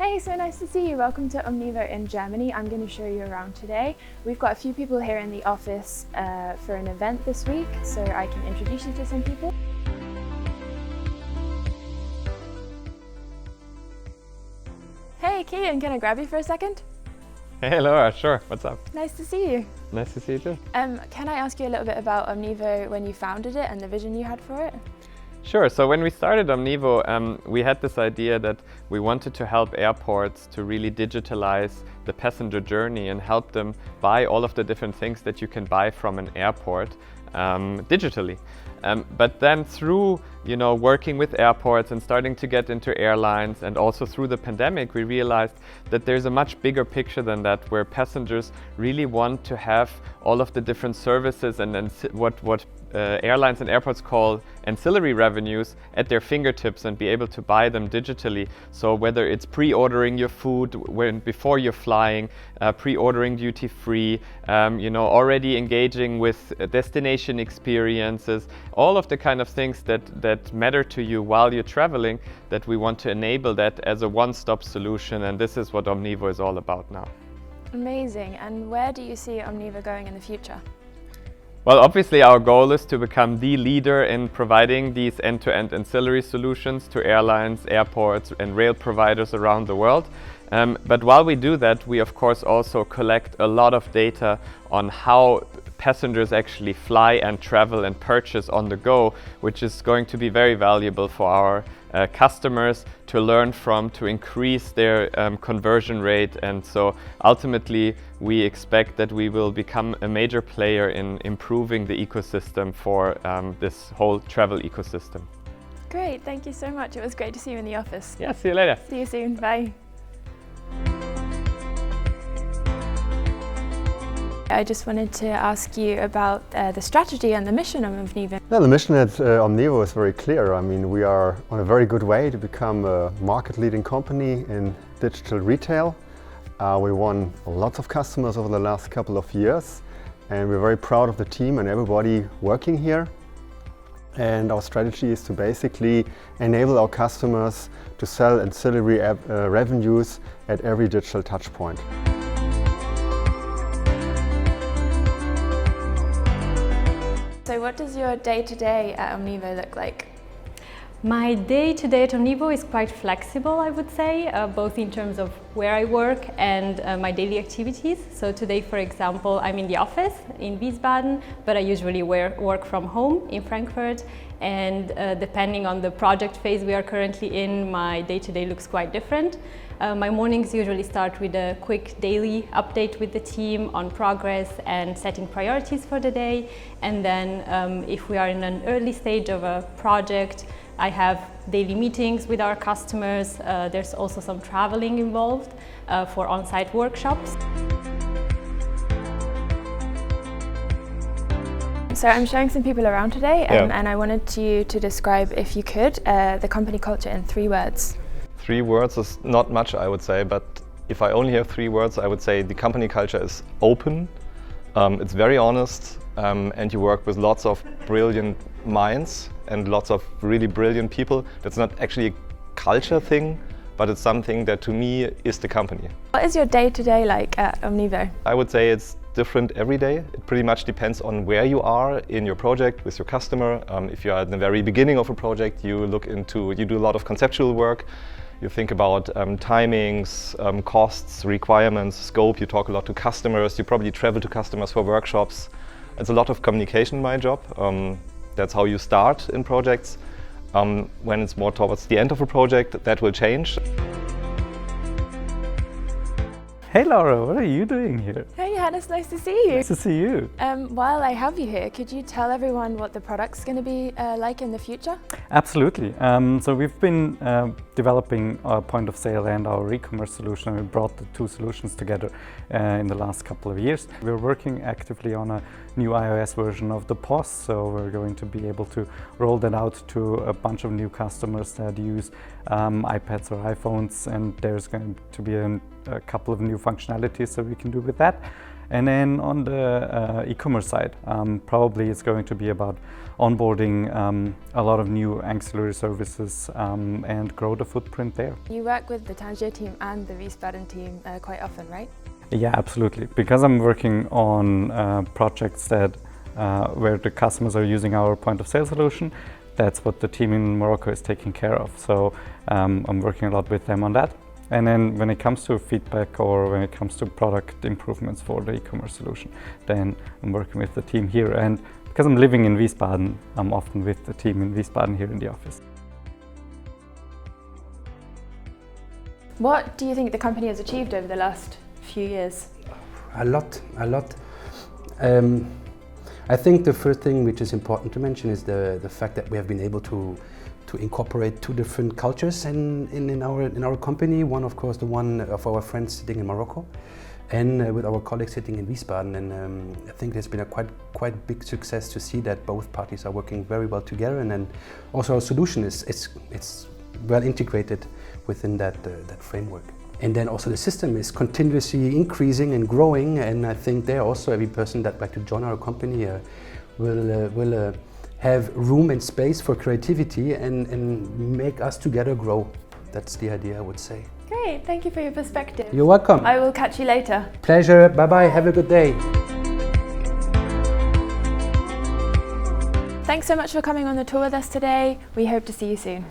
Hey, so nice to see you. Welcome to Omnevo in Germany. I'm going to show you around today. We've got a few people here in the office for an event this week, so I can introduce you to some people. Hey, Kian, can I grab you for a second? Hey Laura, sure. What's up? Nice to see you. Nice to see you too. Can I ask you a little bit about Omnevo when you founded it and the vision you had for it? Sure. So when we started Omnevo, we had this idea that we wanted to help airports to really digitalize the passenger journey and help them buy all of the different things that you can buy from an airport digitally. But then through working with airports and starting to get into airlines, and also through the pandemic, we realized that there's a much bigger picture than that, where passengers really want to have all of the different services and what airlines and airports call ancillary revenues at their fingertips and be able to buy them digitally. So whether it's pre-ordering your food before you're flying, pre-ordering duty-free, already engaging with destination experiences, all of the kind of things that matter to you while you're traveling, that we want to enable that as a one-stop solution, and this is what Omnevo is all about now. Amazing. And where do you see Omnevo going in the future? Well, obviously our goal is to become the leader in providing these end-to-end ancillary solutions to airlines, airports and rail providers around the world. But while we do that, we of course also collect a lot of data on how passengers actually fly and travel and purchase on the go, which is going to be very valuable for our customers to learn from, to increase their conversion rate. And so ultimately we expect that we will become a major player in improving the ecosystem for this whole travel ecosystem. Great, thank you so much. It was great to see you in the office. Yeah, see you later. See you soon, bye. I just wanted to ask you about the strategy and the mission of Omnevo. Yeah, the mission at Omnevo is very clear. I mean, we are on a very good way to become a market-leading company in digital retail. We won lots of customers over the last couple of years, and we're very proud of the team and everybody working here. And our strategy is to basically enable our customers to sell ancillary revenues at every digital touch point. So what does your day-to-day at Omnevo look like? My day-to-day at Omnevo is quite flexible, I would say, both in terms of where I work and my daily activities. So today, for example, I'm in the office in Wiesbaden, but I usually work from home in Frankfurt. And depending on the project phase we are currently in, my day-to-day looks quite different. My mornings usually start with a quick daily update with the team on progress and setting priorities for the day. And then if we are in an early stage of a project, I have daily meetings with our customers. There's also some traveling involved for on-site workshops. So I'm showing some people around today, and I wanted you to describe, if you could, the company culture in 3 words. 3 words is not much, I would say, but if I only have 3 words, I would say the company culture is open, it's very honest, and you work with lots of brilliant minds and lots of really brilliant people. That's not actually a culture thing, but it's something that to me is the company. What is your day-to-day like at Omnevo? I would say it's different every day. It pretty much depends on where you are in your project with your customer. If you are at the very beginning of a project, you do a lot of conceptual work. You think about timings, costs, requirements, scope. You talk a lot to customers. You probably travel to customers for workshops. It's a lot of communication in my job. That's how you start in projects. When it's more towards the end of a project, that will change. Hey Laura, what are you doing here? Hey Johannes, nice to see you. Nice to see you. While I have you here, could you tell everyone what the product's going to be like in the future? Absolutely. So we've been developing our point of sale and our e-commerce solution. We brought the 2 solutions together in the last couple of years. We're working actively on a new iOS version of the POS, so we're going to be able to roll that out to a bunch of new customers that use iPads or iPhones, and there's going to be a couple of new functionalities that we can do with that. And then on the e-commerce side, probably it's going to be about onboarding a lot of new ancillary services and grow the footprint there. You work with the Tangier team and the Wiesbaden team quite often, right? Yeah, absolutely. Because I'm working on projects that where the customers are using our point of sale solution, that's what the team in Morocco is taking care of. So I'm working a lot with them on that. And then when it comes to feedback or when it comes to product improvements for the e-commerce solution, then I'm working with the team here. And because I'm living in Wiesbaden, I'm often with the team in Wiesbaden here in the office. What do you think the company has achieved over the last few years? A lot. I think the first thing which is important to mention is the fact that we have been able to incorporate two different cultures in our company. One, of course, the one of our friends sitting in Morocco, and with our colleagues sitting in Wiesbaden. And I think there's been a quite big success to see that both parties are working very well together, and then also our solution is well integrated within that framework. And then also the system is continuously increasing and growing, and I think there also every person that like to join our company will have room and space for creativity and make us together grow. That's the idea, I would say. Great, thank you for your perspective. You're welcome. I will catch you later. Pleasure, bye-bye, have a good day. Thanks so much for coming on the tour with us today. We hope to see you soon.